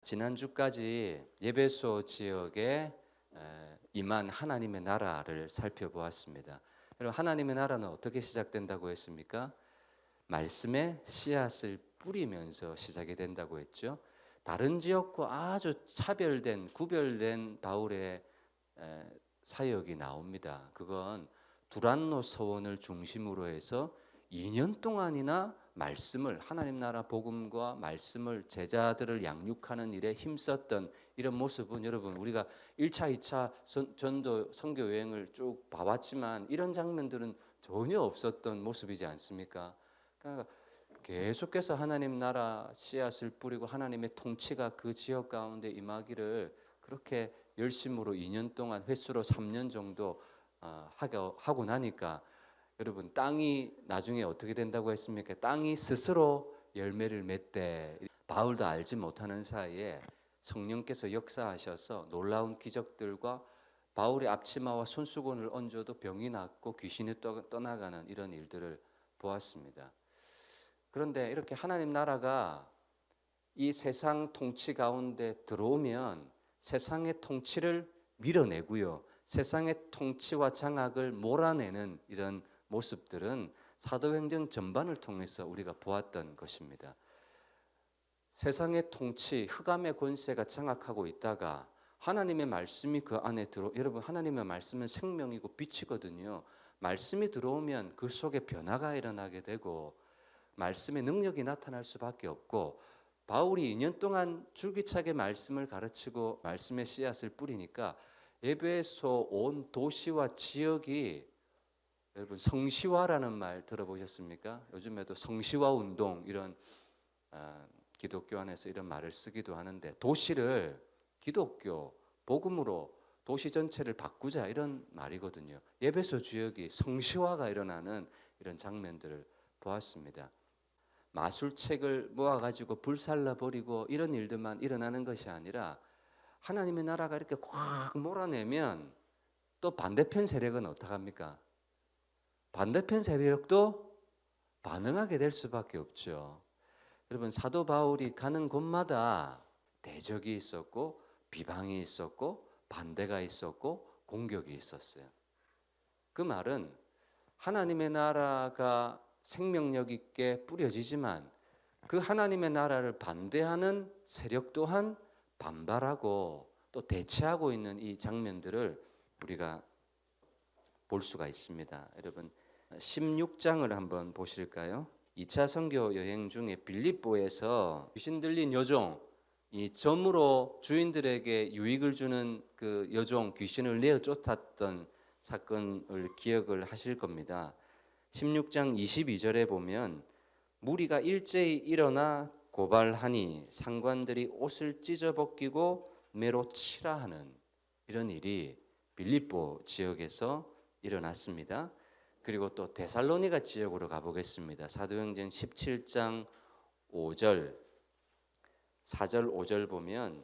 지난주까지 예배소 지역에 임한 하나님의 나라를 살펴보았습니다. 여러분, 하나님의 나라는 어떻게 시작된다고 했습니까? 말씀의 씨앗을 뿌리면서 시작이 된다고 했죠. 다른 지역과 아주 차별된, 구별된 바울의 사역이 나옵니다. 그건 두란노 서원을 중심으로 해서 2년 동안이나 말씀을, 하나님 나라 복음과 말씀을 제자들을 양육하는 일에 힘썼던 이런 모습은 여러분, 우리가 1차, 2차 전도 선교 여행을 쭉 봐왔지만 이런 장면들은 전혀 없었던 모습이지 않습니까? 그러니까 계속해서 하나님 나라 씨앗을 뿌리고 하나님의 통치가 그 지역 가운데 임하기를 그렇게 열심으로 2년 동안 횟수로 3년 정도 하고 나니까 여러분, 땅이 나중에 어떻게 된다고 했습니까? 땅이 스스로 열매를 맺대. 바울도 알지 못하는 사이에 성령께서 역사하셔서 놀라운 기적들과 바울의 앞치마와 손수건을 얹어도 병이 낫고 귀신이 떠나가는 이런 일들을 보았습니다. 그런데 이렇게 하나님 나라가 이 세상 통치 가운데 들어오면 세상의 통치를 밀어내고요, 세상의 통치와 장악을 몰아내는 이런 모습들은 사도행전 전반을 통해서 우리가 보았던 것입니다. 세상의 통치, 흑암의 권세가 장악하고 있다가 하나님의 말씀이 그 안에 여러분, 하나님의 말씀은 생명이고 빛이거든요. 말씀이 들어오면 그 속에 변화가 일어나게 되고 말씀의 능력이 나타날 수밖에 없고, 바울이 2년 동안 줄기차게 말씀을 가르치고 말씀의 씨앗을 뿌리니까 에베소 온 도시와 지역이, 여러분, 성시화라는 말 들어보셨습니까? 요즘에도 성시화 운동, 이런 기독교 안에서 이런 말을 쓰기도 하는데, 도시를 기독교 복음으로 도시 전체를 바꾸자, 이런 말이거든요. 에베소 지역이 성시화가 일어나는 이런 장면들을 보았습니다. 마술책을 모아가지고 불살라버리고 이런 일들만 일어나는 것이 아니라 하나님의 나라가 이렇게 꽉 몰아내면 또 반대편 세력은 어떡합니까? 반대편 세력도 반응하게 될 수밖에 없죠. 여러분, 사도 바울이 가는 곳마다 대적이 있었고 비방이 있었고 반대가 있었고 공격이 있었어요. 그 말은 하나님의 나라가 생명력 있게 뿌려지지만 그 하나님의 나라를 반대하는 세력 또한 반발하고 또 대체하고 있는 이 장면들을 우리가 볼 수가 있습니다. 여러분, 16장을 한번 보실까요? 2차 선교 여행 중에 빌립보에서 귀신 들린 여종, 이 점으로 주인들에게 유익을 주는 그 여종 귀신을 내어 쫓았던 사건을 기억을 하실 겁니다. 16장 22절에 보면 무리가 일제히 일어나 고발하니 상관들이 옷을 찢어 벗기고 매로 치라 하는 이런 일이 빌립보 지역에서 일어났습니다. 그리고 또 데살로니가 지역으로 가보겠습니다. 사도행전 17장 5절, 4절 5절 보면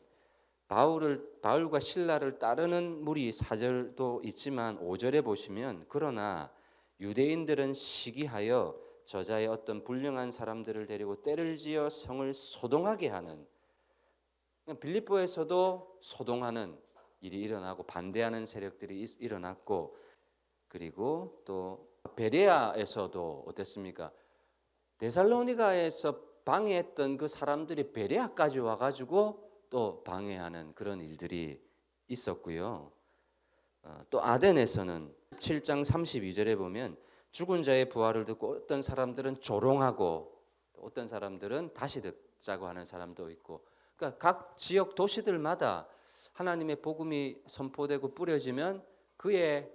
바울과 실라를 따르는 무리 4절도 있지만 5절에 보시면 그러나 유대인들은 시기하여 저자의 어떤 불량한 사람들을 데리고 때를 지어 성을 소동하게 하는, 빌립보에서도 소동하는 일이 일어나고 반대하는 세력들이 일어났고, 그리고 또 베레아에서도 어땠습니까? 데살로니가에서 방해했던 그 사람들이 베레아까지 와가지고 또 방해하는 그런 일들이 있었고요. 또 아덴에서는 7장 32절에 보면 죽은 자의 부활을 듣고 어떤 사람들은 조롱하고 어떤 사람들은 다시 듣자고 하는 사람도 있고, 그러니까 각 지역 도시들마다 하나님의 복음이 선포되고 뿌려지면 그에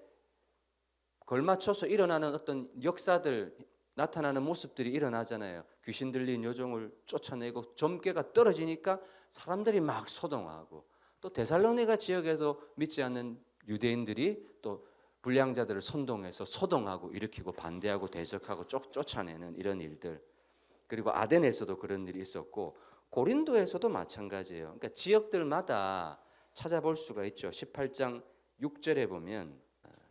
걸맞춰서 일어나는 어떤 역사들, 나타나는 모습들이 일어나잖아요. 귀신 들린 여종을 쫓아내고 점괘가 떨어지니까 사람들이 막 소동하고, 또 데살로니가 지역에도 믿지 않는 유대인들이 또 불량자들을 선동해서 소동하고 일으키고 반대하고 대적하고 쫓아내는 이런 일들, 그리고 아덴에서도 그런 일이 있었고 고린도에서도 마찬가지예요. 그러니까 지역들마다 찾아볼 수가 있죠. 18장 6절에 보면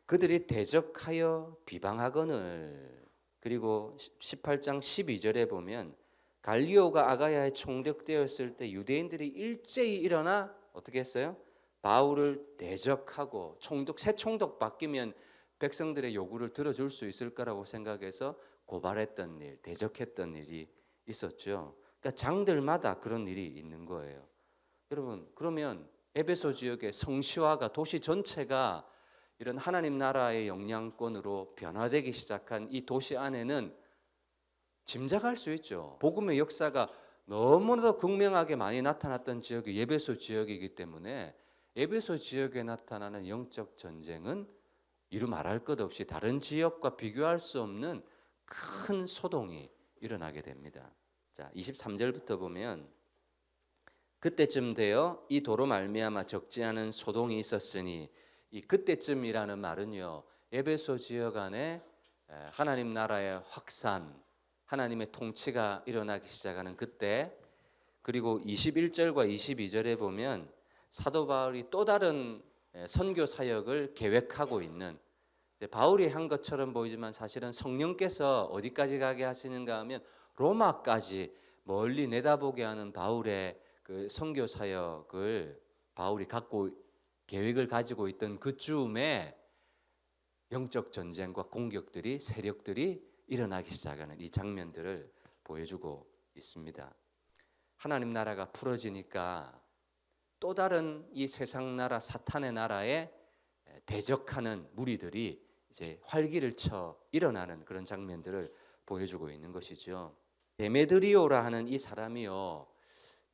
그들이 대적하여 비방하거늘, 그리고 18장 12절에 보면 갈리오가 아가야에 총독되었을 때 유대인들이 일제히 일어나 어떻게 했어요? 바울을 대적하고 새 총독 바뀌면 백성들의 요구를 들어줄 수 있을 거라고 생각해서 고발했던 일, 대적했던 일이 있었죠. 그러니까 장들마다 그런 일이 있는 거예요. 여러분, 그러면 에베소 지역의 성시화가 도시 전체가 이런 하나님 나라의 영향권으로 변화되기 시작한 이 도시 안에는 짐작할 수 있죠. 복음의 역사가 너무나도 극명하게 많이 나타났던 지역이 에베소 지역이기 때문에 에베소 지역에 나타나는 영적 전쟁은 이루 말할 것 없이 다른 지역과 비교할 수 없는 큰 소동이 일어나게 됩니다. 자, 23절부터 보면 그때쯤 되어 이 도로 말미암아 적지 않은 소동이 있었으니 이 그때쯤이라는 말은요. 에베소 지역 안에 하나님 나라의 확산, 하나님의 통치가 일어나기 시작하는 그때, 그리고 21절과 22절에 보면 사도 바울이 또 다른 선교 사역을 계획하고 있는, 바울이 한 것처럼 보이지만 사실은 성령께서 어디까지 가게 하시는가 하면 로마까지 멀리 내다보게 하는 바울의 그 선교 사역을 바울이 계획을 가지고 있던 그 즈음에 영적 전쟁과 공격들이, 세력들이 일어나기 시작하는 이 장면들을 보여주고 있습니다. 하나님 나라가 풀어지니까 또 다른 이 세상 나라, 사탄의 나라에 대적하는 무리들이 이제 활기를 쳐 일어나는 그런 장면들을 보여주고 있는 것이죠. 데메드리오라 하는 이 사람이요,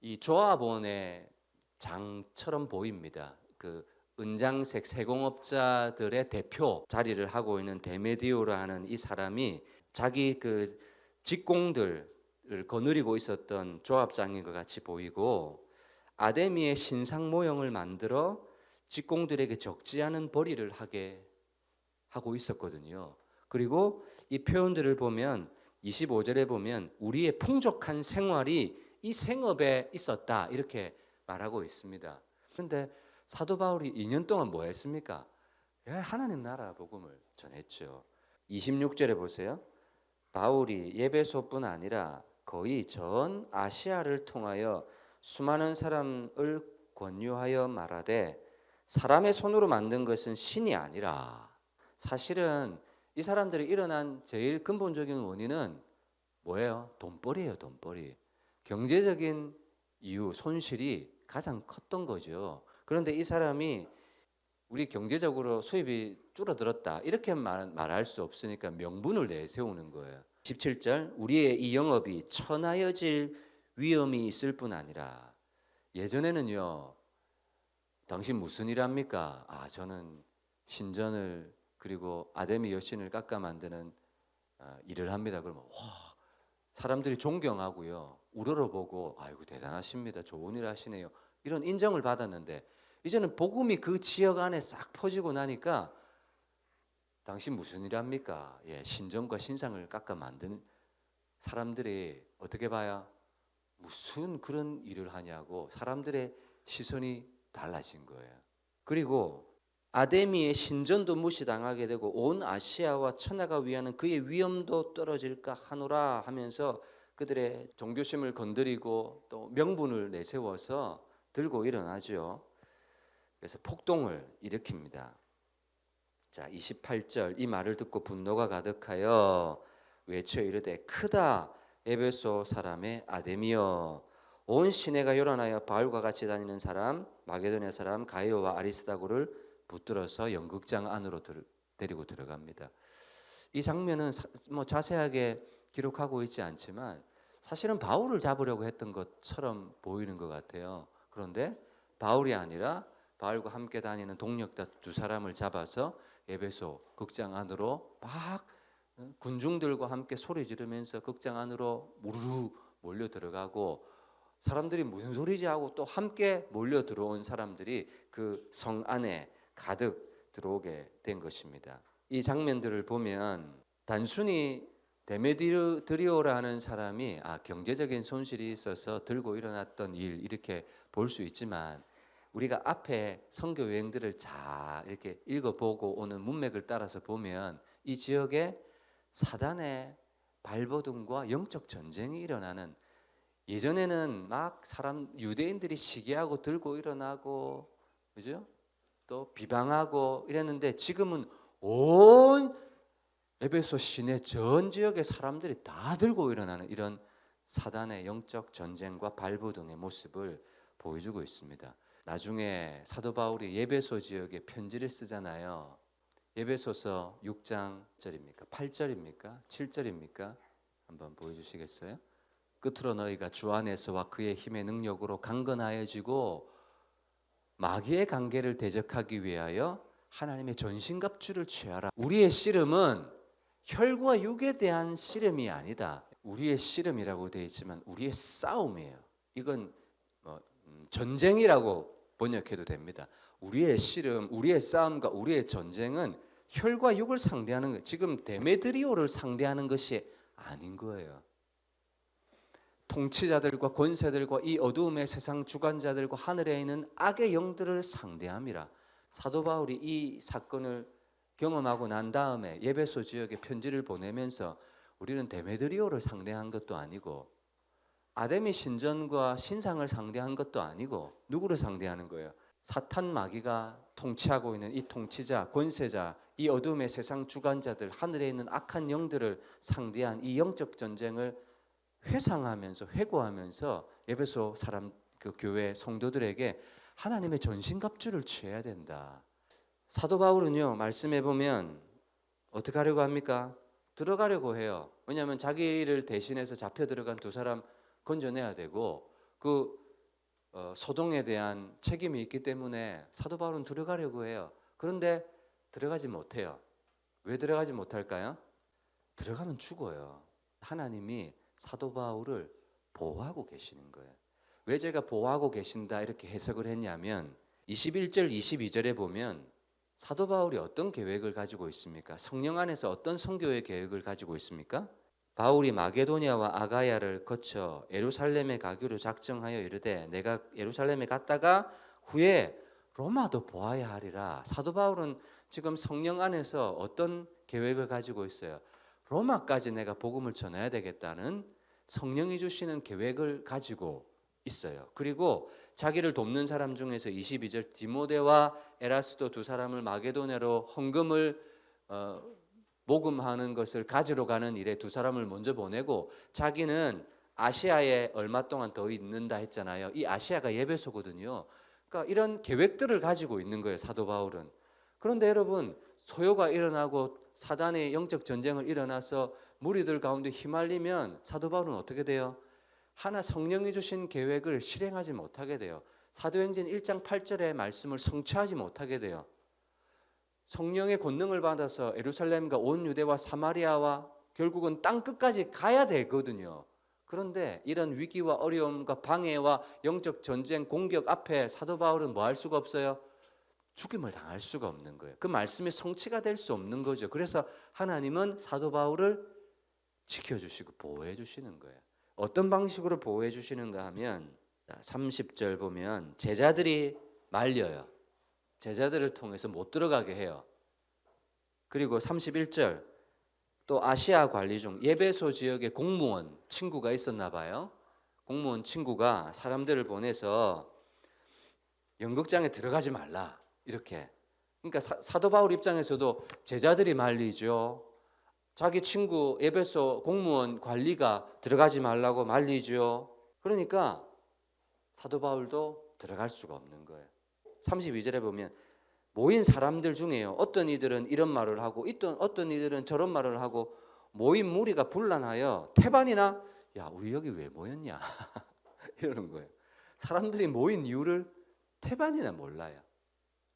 이 조합원의 장처럼 보입니다. 그 은장색 세공업자들의 대표 자리를 하고 있는 데메디오라 하는 이 사람이 자기 그 직공들을 거느리고 있었던 조합장인 것 같이 보이고, 아데미의 신상 모형을 만들어 직공들에게 적지 않은 벌이를 하게 하고 있었거든요. 그리고 이 표현들을 보면 25절에 보면 우리의 풍족한 생활이 이 생업에 있었다 이렇게 말하고 있습니다. 그런데 사도 바울이 2년 동안 뭐 했습니까? 하나님 나라 복음을 전했죠. 26절에 보세요. 바울이 에베소뿐 아니라 거의 전 아시아를 통하여 수많은 사람을 권유하여 말하되 사람의 손으로 만든 것은 신이 아니라. 사실은 이 사람들이 일어난 제일 근본적인 원인은 뭐예요? 돈벌이에요, 돈벌이. 경제적인 이유, 손실이 가장 컸던 거죠. 그런데 이 사람이 우리 경제적으로 수입이 줄어들었다 이렇게 말할 수 없으니까 명분을 내세우는 거예요. 17절 우리의 이 영업이 천하여질 위험이 있을 뿐 아니라, 예전에는요, 당신 무슨 일 합니까? 저는 신전을 그리고 아데미 여신을 깎아 만드는 일을 합니다. 그러면 와, 사람들이 존경하고요, 우러러보고 아이고 대단하십니다, 좋은 일 하시네요, 이런 인정을 받았는데 이제는 복음이 그 지역 안에 싹 퍼지고 나니까 당신 무슨 일 합니까? 신전과 신상을 깎아 만드는 사람들이 어떻게 봐야 무슨 그런 일을 하냐고 사람들의 시선이 달라진 거예요. 그리고 아데미의 신전도 무시당하게 되고 온 아시아와 천하가 위하는 그의 위엄도 떨어질까 하노라 하면서 그들의 종교심을 건드리고 또 명분을 내세워서 들고 일어나죠. 그래서 폭동을 일으킵니다. 자, 28절 이 말을 듣고 분노가 가득하여 외쳐 이르되 크다 에베소 사람의 아데미여, 온 시내가 요란하여 바울과 같이 다니는 사람 마게도냐 사람 가이오와 아리스다고를 붙들어서 연극장 안으로 데리고 들어갑니다. 이 장면은 뭐 자세하게 기록하고 있지 않지만 사실은 바울을 잡으려고 했던 것처럼 보이는 것 같아요. 그런데 바울이 아니라 바울과 함께 다니는 동력자 두 사람을 잡아서 에베소 극장 안으로 막 군중들과 함께 소리 지르면서 극장 안으로 무르르 몰려 들어가고, 사람들이 무슨 소리지 하고 또 함께 몰려 들어온 사람들이 그 성 안에 가득 들어오게 된 것입니다. 이 장면들을 보면 단순히 데메드리오라는 사람이 경제적인 손실이 있어서 들고 일어났던 일 이렇게 볼 수 있지만, 우리가 앞에 선교 여행들을 잘 이렇게 읽어보고 오는 문맥을 따라서 보면 이 지역에 사단의 발버둥과 영적 전쟁이 일어나는 예전에는 막 유대인들이 시기하고 들고 일어나고, 그죠? 또 비방하고 이랬는데 지금은 온 에베소 시내 전 지역의 사람들이 다 들고 일어나는 이런 사단의 영적 전쟁과 발부등의 모습을 보여주고 있습니다. 나중에 사도 바울이 에베소 지역에 편지를 쓰잖아요. 에베소서 6장절입니까? 8절입니까? 7절입니까? 한번 보여주시겠어요? 끝으로 너희가 주 안에서와 그의 힘의 능력으로 강건하여지고 마귀의 관계를 대적하기 위하여 하나님의 전신갑주를 취하라. 우리의 씨름은 혈과 육에 대한 씨름이 아니다. 우리의 씨름이라고 되어 있지만 우리의 싸움이에요. 이건 전쟁이라고 번역해도 됩니다. 우리의 씨름, 우리의 싸움과 우리의 전쟁은 혈과 육을 상대하는 거. 지금 데메드리오를 상대하는 것이 아닌 거예요. 통치자들과 권세들과 이 어두움의 세상 주관자들과 하늘에 있는 악의 영들을 상대함이라. 사도 바울이 이 사건을 경험하고 난 다음에 에베소 지역에 편지를 보내면서 우리는 데메드리오를 상대한 것도 아니고 아데미 신전과 신상을 상대한 것도 아니고 누구를 상대하는 거예요? 사탄 마귀가 통치하고 있는 이 통치자, 권세자, 이 어둠의 세상 주관자들, 하늘에 있는 악한 영들을 상대한 이 영적 전쟁을 회상하면서 회고하면서 에베소 사람 그 교회 성도들에게 하나님의 전신갑주를 취해야 된다. 사도 바울은요, 말씀해 보면 어떻게 하려고 합니까? 들어가려고 해요. 왜냐하면 자기를 대신해서 잡혀 들어간 두 사람 건져내야 되고 그 소동에 대한 책임이 있기 때문에 사도 바울은 들어가려고 해요. 그런데 들어가지 못해요. 왜 들어가지 못할까요? 들어가면 죽어요. 하나님이 사도 바울을 보호하고 계시는 거예요. 왜 제가 보호하고 계신다 이렇게 해석을 했냐면 21절 22절에 보면 사도 바울이 어떤 계획을 가지고 있습니까? 성령 안에서 어떤 선교의 계획을 가지고 있습니까? 바울이 마게도냐와 아가야를 거쳐 예루살렘에 가기로 작정하여 이르되 내가 예루살렘에 갔다가 후에 로마도 보아야 하리라. 사도 바울은 지금 성령 안에서 어떤 계획을 가지고 있어요? 로마까지 내가 복음을 전해야 되겠다는 성령이 주시는 계획을 가지고 있어요. 그리고 자기를 돕는 사람 중에서 22절 디모데와 에라스도 두 사람을 마게도냐로 헌금을 모금하는 것을 가지러 가는 일에 두 사람을 먼저 보내고 자기는 아시아에 얼마 동안 더 있는다 했잖아요. 이 아시아가 에베소거든요. 그러니까 이런 계획들을 가지고 있는 거예요, 사도 바울은. 그런데 여러분, 소요가 일어나고 사단의 영적 전쟁을 일어나서 무리들 가운데 휘말리면 사도 바울은 어떻게 돼요? 하나 성령이 주신 계획을 실행하지 못하게 돼요. 사도행전 1장 8절의 말씀을 성취하지 못하게 돼요. 성령의 권능을 받아서 예루살렘과 온 유대와 사마리아와 결국은 땅 끝까지 가야 되거든요. 그런데 이런 위기와 어려움과 방해와 영적 전쟁 공격 앞에 사도 바울은 뭐 할 수가 없어요? 죽임을 당할 수가 없는 거예요. 그 말씀이 성취가 될 수 없는 거죠. 그래서 하나님은 사도 바울을 지켜주시고 보호해 주시는 거예요. 어떤 방식으로 보호해 주시는가 하면 30절 보면 제자들이 말려요. 제자들을 통해서 못 들어가게 해요. 그리고 31절 또 아시아 관리 중 에베소 지역의 공무원 친구가 있었나 봐요. 공무원 친구가 사람들을 보내서 연극장에 들어가지 말라 이렇게. 그러니까 사도 바울 입장에서도 제자들이 말리죠. 자기 친구 에베소 공무원 관리가 들어가지 말라고 말리죠. 그러니까 사도 바울도 들어갈 수가 없는 거예요. 32절에 보면 모인 사람들 중에요. 어떤 이들은 이런 말을 하고 어떤 이들은 저런 말을 하고 모인 무리가 분란하여 태반이나 야 우리 여기 왜 모였냐 이러는 거예요. 사람들이 모인 이유를 태반이나 몰라요.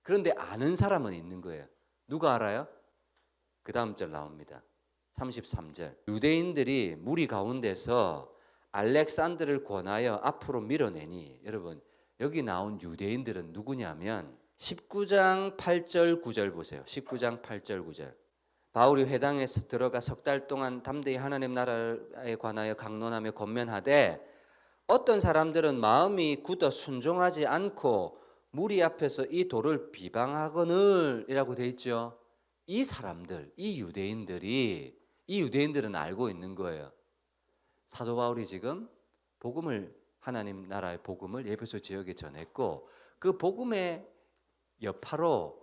그런데 아는 사람은 있는 거예요. 누가 알아요? 그 다음 절 나옵니다. 33절 유대인들이 무리 가운데서 알렉산드를 권하여 앞으로 밀어내니 여러분 여기 나온 유대인들은 누구냐면 19장 8절 9절 보세요. 19장 8절 9절 바울이 회당에 들어가 석 달 동안 담대히 하나님 나라에 관하여 강론하며 권면하되 어떤 사람들은 마음이 굳어 순종하지 않고 무리 앞에서 이 도를 비방하거늘 이라고 돼 있죠. 이 사람들, 이 유대인들은 알고 있는 거예요. 사도 바울이 지금 복음을 하나님 나라의 복음을 에베소 지역에 전했고 그 복음의 여파로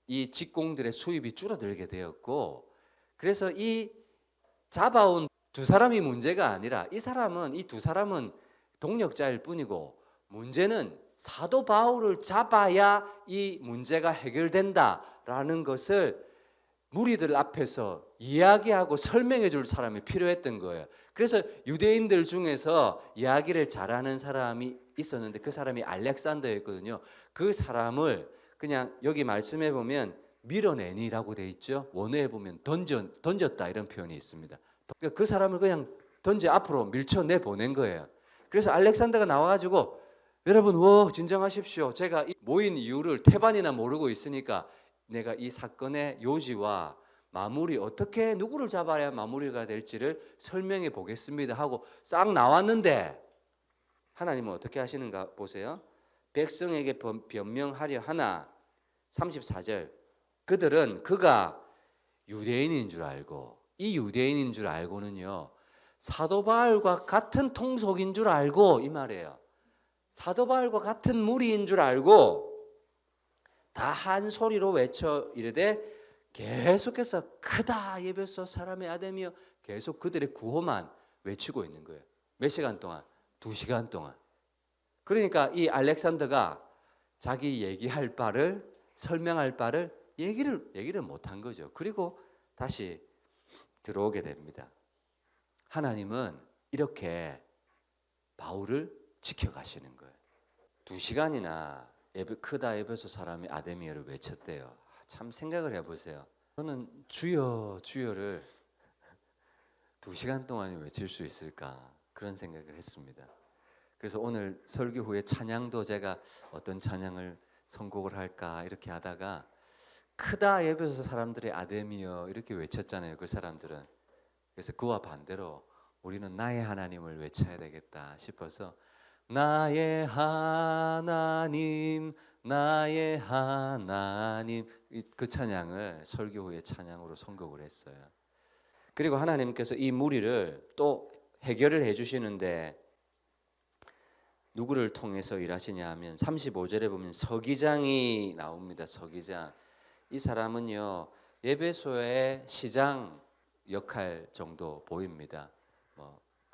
이 직공들의 수입이 줄어들게 되었고 그래서 이 잡아온 두 사람이 문제가 아니라 이 두 사람은 동력자일 뿐이고 문제는 사도 바울을 잡아야 이 문제가 해결된다라는 것을 무리들 앞에서 이야기하고 설명해 줄 사람이 필요했던 거예요. 그래서 유대인들 중에서 이야기를 잘하는 사람이 있었는데 그 사람이 알렉산더였거든요. 그 사람을 그냥 여기 말씀해 보면 밀어내니라고 돼 있죠. 원어에 보면 던졌다 이런 표현이 있습니다. 그 사람을 그냥 앞으로 밀쳐내 보낸 거예요. 그래서 알렉산더가 나와가지고 여러분 진정하십시오. 제가 모인 이유를 태반이나 모르고 있으니까 내가 이 사건의 요지와 마무리 어떻게 누구를 잡아야 마무리가 될지를 설명해 보겠습니다 하고 싹 나왔는데 하나님은 어떻게 하시는가 보세요. 백성에게 변명하려 하나 34절 그들은 그가 유대인인 줄 알고 이 유대인인 줄 알고는요 사도 바울과 같은 통속인 줄 알고 이 말이에요. 사도 바울과 같은 무리인 줄 알고 다 한 소리로 외쳐 이르되 계속해서 크다 에베소 사람의 아담이여 계속 그들의 구호만 외치고 있는 거예요. 몇 시간 동안? 2시간 동안. 그러니까 이 알렉산더가 자기 얘기할 바를 설명할 바를 얘기를 못한 거죠. 그리고 다시 들어오게 됩니다. 하나님은 이렇게 바울을 지켜가시는 거예요. 2시간이나 크다 에베소 사람이 아데미어를 외쳤대요. 참 생각을 해보세요. 저는 주여 주여를 2시간 동안 외칠 수 있을까 그런 생각을 했습니다. 그래서 오늘 설교 후에 찬양도 제가 어떤 찬양을 선곡을 할까 이렇게 하다가 크다 에베소 사람들의 아데미어 이렇게 외쳤잖아요. 그 사람들은. 그래서 그와 반대로 우리는 나의 하나님을 외쳐야 되겠다 싶어서 나의 하나님 나의 하나님 그 찬양을 설교 후에 찬양으로 선곡을 했어요. 그리고 하나님께서 이 무리를 또 해결을 해주시는데 누구를 통해서 일하시냐 하면 35절에 보면 서기장이 나옵니다. 서기장. 이 사람은요 에베소의 시장 역할 정도 보입니다.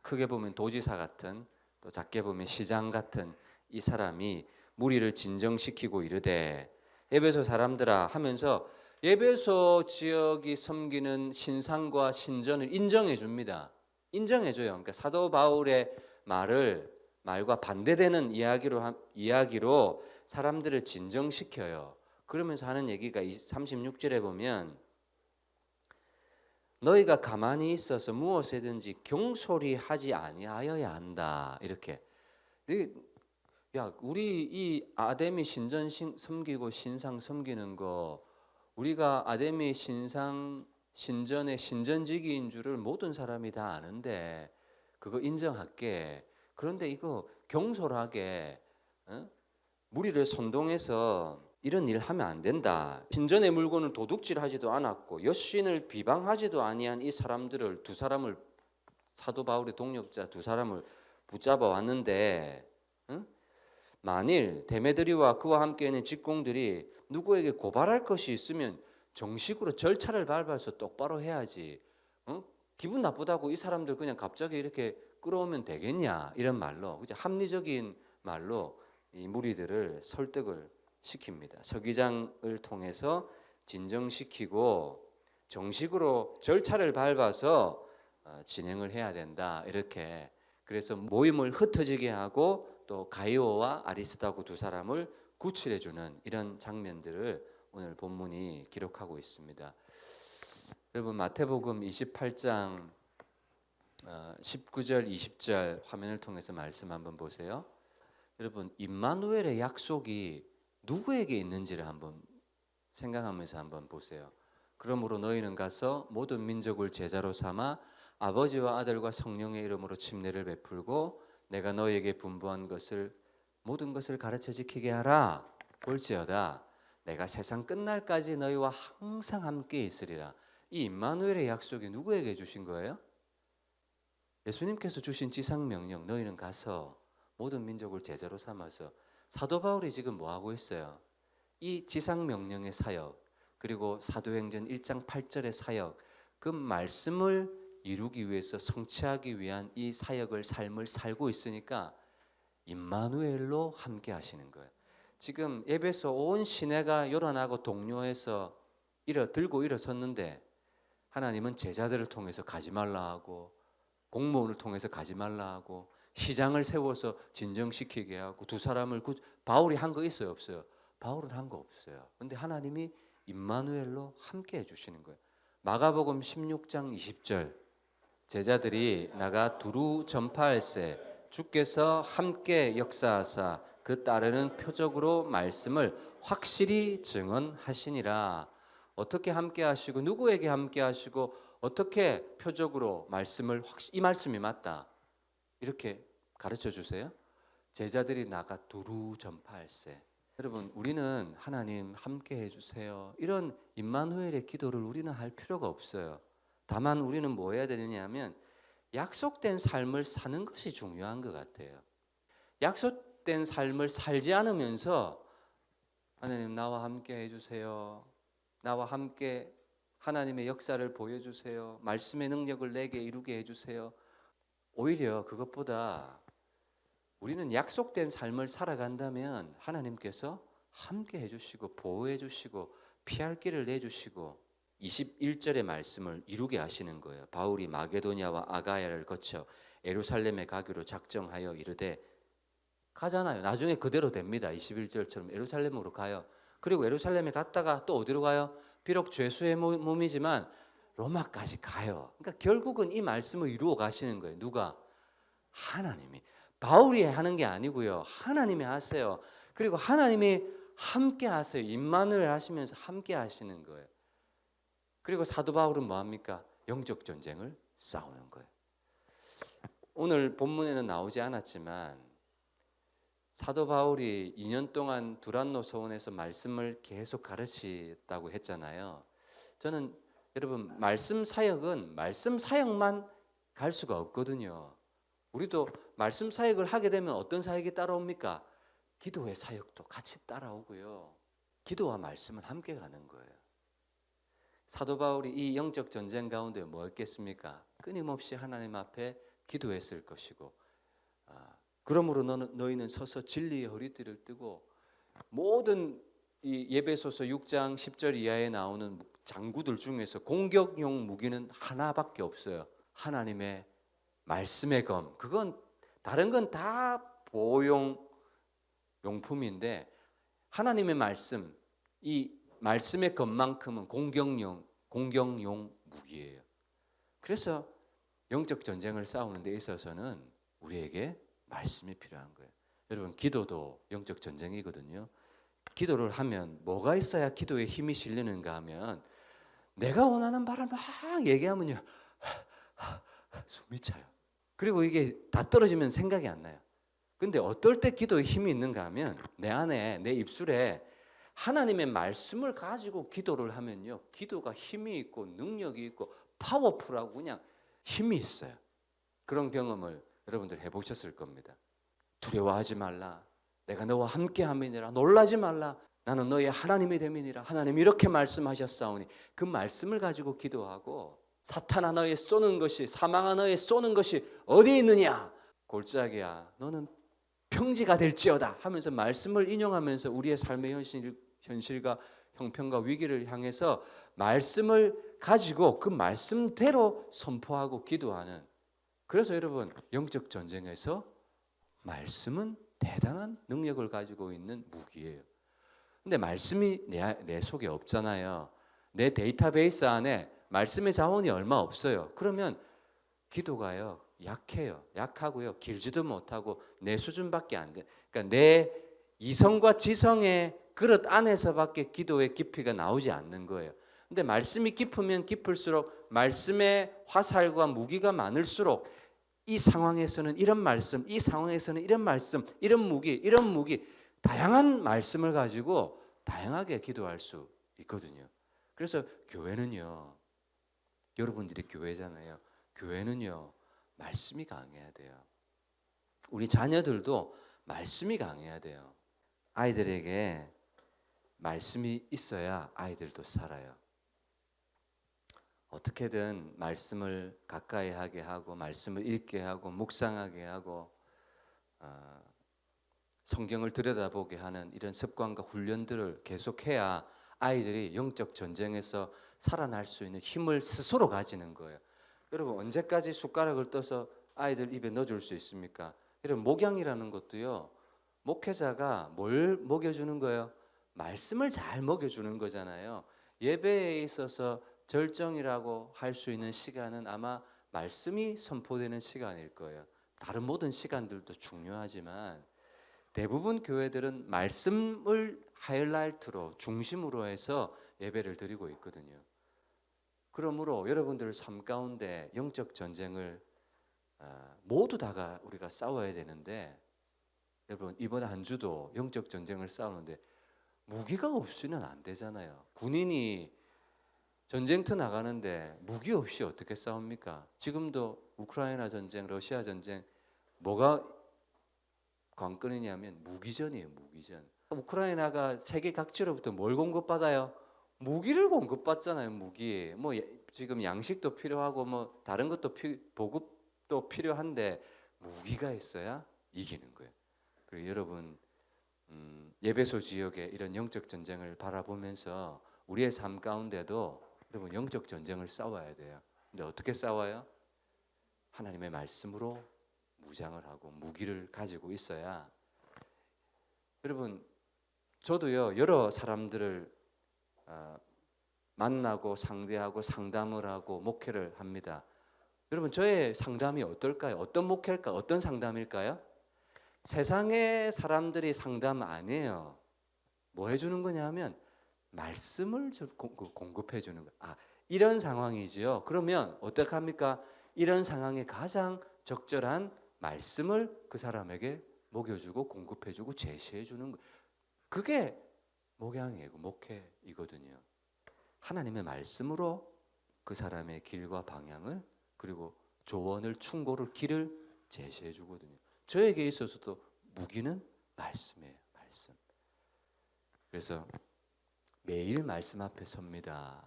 크게 보면 도지사 같은 또 작게 보면 시장 같은 이 사람이 무리를 진정시키고 이르되 에베소 사람들아 하면서 에베소 지역이 섬기는 신상과 신전을 인정해 줍니다. 인정해 줘요. 그러니까 사도 바울의 말과 반대되는 이야기로 사람들을 진정시켜요. 그러면서 하는 얘기가 36절에 보면 너희가 가만히 있어서 무엇이든지 경솔히 하지 아니하여야 한다. 이렇게. 야, 우리 이 아데미 신전 섬기고 신상 섬기는 거 우리가 아데미 신전의 신전지기인 줄을 모든 사람이 다 아는데 그거 인정할게. 그런데 이거 경솔하게 무리를 선동해서 이런 일 하면 안 된다. 신전의 물건을 도둑질하지도 않았고 여신을 비방하지도 아니한 이 사람들을 두 사람을 사도 바울의 동력자 두 사람을 붙잡아 왔는데 만일 데메드리와 그와 함께 있는 직공들이 누구에게 고발할 것이 있으면 정식으로 절차를 밟아서 똑바로 해야지. 기분 나쁘다고 이 사람들 그냥 갑자기 이렇게 끌어오면 되겠냐 이런 말로 합리적인 말로 이 무리들을 설득을 시킵니다. 서기장을 통해서 진정시키고 정식으로 절차를 밟아서 진행을 해야 된다. 이렇게 그래서 모임을 흩어지게 하고 또 가이오와 아리스다고 두 사람을 구출해 주는 이런 장면들을 오늘 본문이 기록하고 있습니다. 여러분 마태복음 28장 19절 20절 화면을 통해서 말씀 한번 보세요. 여러분 임마누엘의 약속이 누구에게 있는지를 한번 생각하면서 한번 보세요. 그러므로 너희는 가서 모든 민족을 제자로 삼아 아버지와 아들과 성령의 이름으로 침례를 베풀고 내가 너희에게 분부한 모든 것을 가르쳐 지키게 하라. 볼지어다 내가 세상 끝날까지 너희와 항상 함께 있으리라. 이 임마누엘의 약속이 누구에게 주신 거예요? 예수님께서 주신 지상명령, 너희는 가서 모든 민족을 제자로 삼아서, 사도 바울이 지금 뭐 하고 있어요? 이 지상명령의 사역, 그리고 사도행전 1장 8절의 사역, 그 말씀을 이루기 위해서 성취하기 위한 이 사역을, 삶을 살고 있으니까 임마누엘로 함께 하시는 거예요. 지금 에베소 온 시내가 요란하고 동요해서 들고 일어섰는데, 하나님은 제자들을 통해서 가지 말라 하고, 공무원을 통해서 가지 말라 하고, 시장을 세워서 진정시키게 하고, 두 사람을 바울이 한 거 있어요, 없어요? 바울은 한 거 없어요. 근데 하나님이 임마누엘로 함께 해주시는 거예요. 마가복음 16장 20절, 제자들이 나가 두루 전파할세 주께서 함께 역사하사 그 따르는 표적으로 말씀을 확실히 증언하시니라. 어떻게 함께 하시고, 누구에게 함께 하시고, 어떻게 표적으로 말씀을 이 말씀이 맞다 이렇게 가르쳐 주세요. 제자들이 나가 두루 전파할세. 여러분, 우리는 하나님 함께 해주세요, 이런 임마누엘의 기도를 우리는 할 필요가 없어요. 다만 우리는 뭐 해야 되느냐 하면, 약속된 삶을 사는 것이 중요한 것 같아요. 약속된 삶을 살지 않으면서 하나님 나와 함께 해주세요, 나와 함께 하나님의 역사를 보여주세요, 말씀의 능력을 내게 이루게 해주세요. 오히려 그것보다 우리는 약속된 삶을 살아간다면 하나님께서 함께 해주시고 보호해 주시고 피할 길을 내주시고 21절의 말씀을 이루게 하시는 거예요. 바울이 마게도냐와 아가야를 거쳐 예루살렘에 가기로 작정하여 이르되, 가잖아요. 나중에 그대로 됩니다. 21절처럼 예루살렘으로 가요. 그리고 예루살렘에 갔다가 또 어디로 가요? 비록 죄수의 몸이지만 로마까지 가요. 그러니까 결국은 이 말씀을 이루어 가시는 거예요. 누가? 하나님이. 바울이 하는 게 아니고요, 하나님이 하세요. 그리고 하나님이 함께 하세요. 임마누엘 하시면서 함께 하시는 거예요. 그리고 사도 바울은 뭐합니까? 영적 전쟁을 싸우는 거예요. 오늘 본문에는 나오지 않았지만 사도 바울이 2년 동안 두란노 서원에서 말씀을 계속 가르치다고 했잖아요. 저는 여러분, 말씀 사역은 말씀 사역만 갈 수가 없거든요. 우리도 말씀 사역을 하게 되면 어떤 사역이 따라옵니까? 기도의 사역도 같이 따라오고요, 기도와 말씀은 함께 가는 거예요. 사도 바울이 이 영적 전쟁 가운데 뭐 했겠습니까? 끊임없이 하나님 앞에 기도했을 것이고, 그러므로 너희는 서서 진리의 허리띠를 뜨고, 모든 이 예배소서 6장 10절 이하에 나오는 장구들 중에서 공격용 무기는 하나밖에 없어요. 하나님의 말씀의 검. 그건 다른 건 다 보호용 용품인데, 하나님의 말씀, 이 말씀의 검만큼은 공격용 무기예요. 그래서 영적 전쟁을 싸우는 데 있어서는 우리에게 말씀이 필요한 거예요. 여러분, 기도도 영적 전쟁이거든요. 기도를 하면 뭐가 있어야 기도에 힘이 실리는가 하면, 내가 원하는 바를 막 얘기하면요, 숨이 차요. 그리고 이게 다 떨어지면 생각이 안 나요. 근데 어떨 때 기도에 힘이 있는가 하면, 내 안에, 내 입술에 하나님의 말씀을 가지고 기도를 하면요, 기도가 힘이 있고 능력이 있고 파워풀하고 그냥 힘이 있어요. 그런 경험을 여러분들 해보셨을 겁니다. 두려워하지 말라, 내가 너와 함께 함이니라. 놀라지 말라, 나는 너의 하나님이 됨이니라. 하나님 이렇게 말씀하셨사오니, 그 말씀을 가지고 기도하고, 사탄아 너의 쏘는 것이, 사망아 너의 쏘는 것이 어디 있느냐, 골짜기야 너는 평지가 될지어다 하면서 말씀을 인용하면서 우리의 삶의 현실과 형편과 위기를 향해서 말씀을 가지고 그 말씀대로 선포하고 기도하는, 그래서 여러분, 영적 전쟁에서 말씀은 대단한 능력을 가지고 있는 무기예요. 근데 말씀이 내 속에 없잖아요. 내 데이터베이스 안에 말씀의 자원이 얼마 없어요. 그러면 기도가요, 약해요. 약하고요, 길지도 못하고 내 수준밖에 안 돼. 그러니까 내 이성과 지성의 그릇 안에서밖에 기도의 깊이가 나오지 않는 거예요. 근데 말씀이 깊으면 깊을수록, 말씀의 화살과 무기가 많을수록, 이 상황에서는 이런 말씀, 이 상황에서는 이런 말씀, 이런 무기, 다양한 말씀을 가지고 다양하게 기도할 수 있거든요. 그래서 교회는요, 여러분들이 교회잖아요. 교회는요, 말씀이 강해야 돼요. 우리 자녀들도 말씀이 강해야 돼요. 아이들에게 말씀이 있어야 아이들도 살아요. 어떻게든 말씀을 가까이 하게 하고 말씀을 읽게 하고 묵상하게 하고 성경을 들여다보게 하는 이런 습관과 훈련들을 계속해야 아이들이 영적 전쟁에서 살아날 수 있는 힘을 스스로 가지는 거예요. 여러분 언제까지 숟가락을 떠서 아이들 입에 넣어줄 수 있습니까? 이런 목양이라는 것도요. 목회자가 뭘 먹여주는 거예요? 말씀을 잘 먹여주는 거잖아요. 예배에 있어서 절정이라고 할 수 있는 시간은 아마 말씀이 선포되는 시간일 거예요. 다른 모든 시간들도 중요하지만 대부분 교회들은 말씀을 하이라이트로 중심으로 해서 예배를 드리고 있거든요. 그러므로 여러분들 삶 가운데 영적 전쟁을 모두 다가 우리가 싸워야 되는데 여러분 이번 한 주도 영적 전쟁을 싸우는데 무기가 없이는 안 되잖아요. 군인이 전쟁터 나가는데 무기 없이 어떻게 싸웁니까? 지금도 우크라이나 전쟁, 러시아 전쟁 뭐가 관건이냐면 무기전이에요. 무기전. 우크라이나가 세계 각지로부터 뭘 공급받아요? 무기를 공급받잖아요. 무기. 뭐 지금 양식도 필요하고 뭐 다른 것도 보급도 필요한데 무기가 있어야 이기는 거예요. 그리고 여러분 예배소 지역의 이런 영적 전쟁을 바라보면서 우리의 삶 가운데도 여러분 영적 전쟁을 싸워야 돼요. 근데 어떻게 싸워요? 하나님의 말씀으로 무장을 하고 무기를 가지고 있어야. 여러분 저도요 여러 사람들을 만나고 상대하고 상담을 하고 목회를 합니다. 여러분 저의 상담이 어떨까요? 어떤 목회일까요? 어떤 상담일까요? 세상의 사람들이 상담 안 해요. 뭐 해주는 거냐 하면 말씀을 공급해 주는 거예요. 이런 상황이지요. 그러면 어떻게 합니까? 이런 상황에 가장 적절한 말씀을 그 사람에게 먹여주고 공급해주고 제시해주는 거. 그게 목양이고 목회이거든요. 하나님의 말씀으로 그 사람의 길과 방향을 그리고 조언을 충고를 길을 제시해주거든요. 저에게 있어서도 무기는 말씀이에요. 말씀. 그래서 매일 말씀 앞에 섭니다.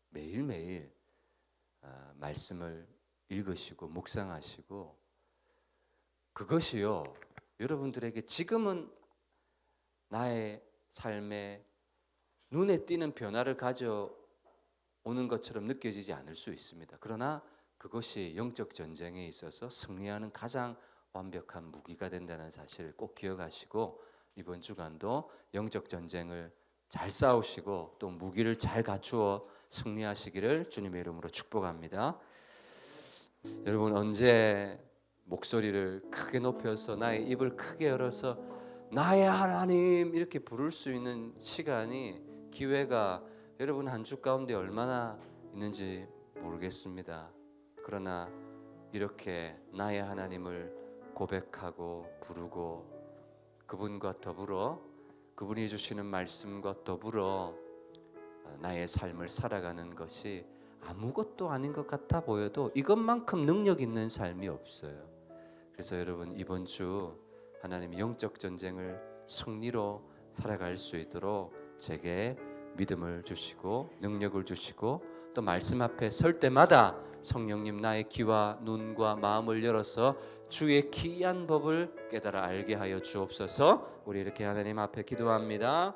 매일매일 말씀을 읽으시고 묵상하시고 그것이요 여러분들에게 지금은 나의 삶에 눈에 띄는 변화를 가져오는 것처럼 느껴지지 않을 수 있습니다. 그러나 그것이 영적 전쟁에 있어서 승리하는 가장 완벽한 무기가 된다는 사실을 꼭 기억하시고 이번 주간도 영적 전쟁을 잘 싸우시고 또 무기를 잘 갖추어 승리하시기를 주님의 이름으로 축복합니다. 여러분 언제 목소리를 크게 높여서 나의 입을 크게 열어서 나의 하나님 이렇게 부를 수 있는 시간이 기회가 여러분 한 주 가운데 얼마나 있는지 모르겠습니다. 그러나 이렇게 나의 하나님을 고백하고 부르고 그분과 더불어 그분이 주시는 말씀과 더불어 나의 삶을 살아가는 것이 아무것도 아닌 것 같아 보여도 이것만큼 능력 있는 삶이 없어요. 그래서 여러분 이번 주 하나님이 영적 전쟁을 승리로 살아갈 수 있도록 제게 믿음을 주시고 능력을 주시고 또 말씀 앞에 설 때마다 성령님 나의 귀와 눈과 마음을 열어서 주의 기이한 법을 깨달아 알게 하여 주옵소서. 우리 이렇게 하나님 앞에 기도합니다.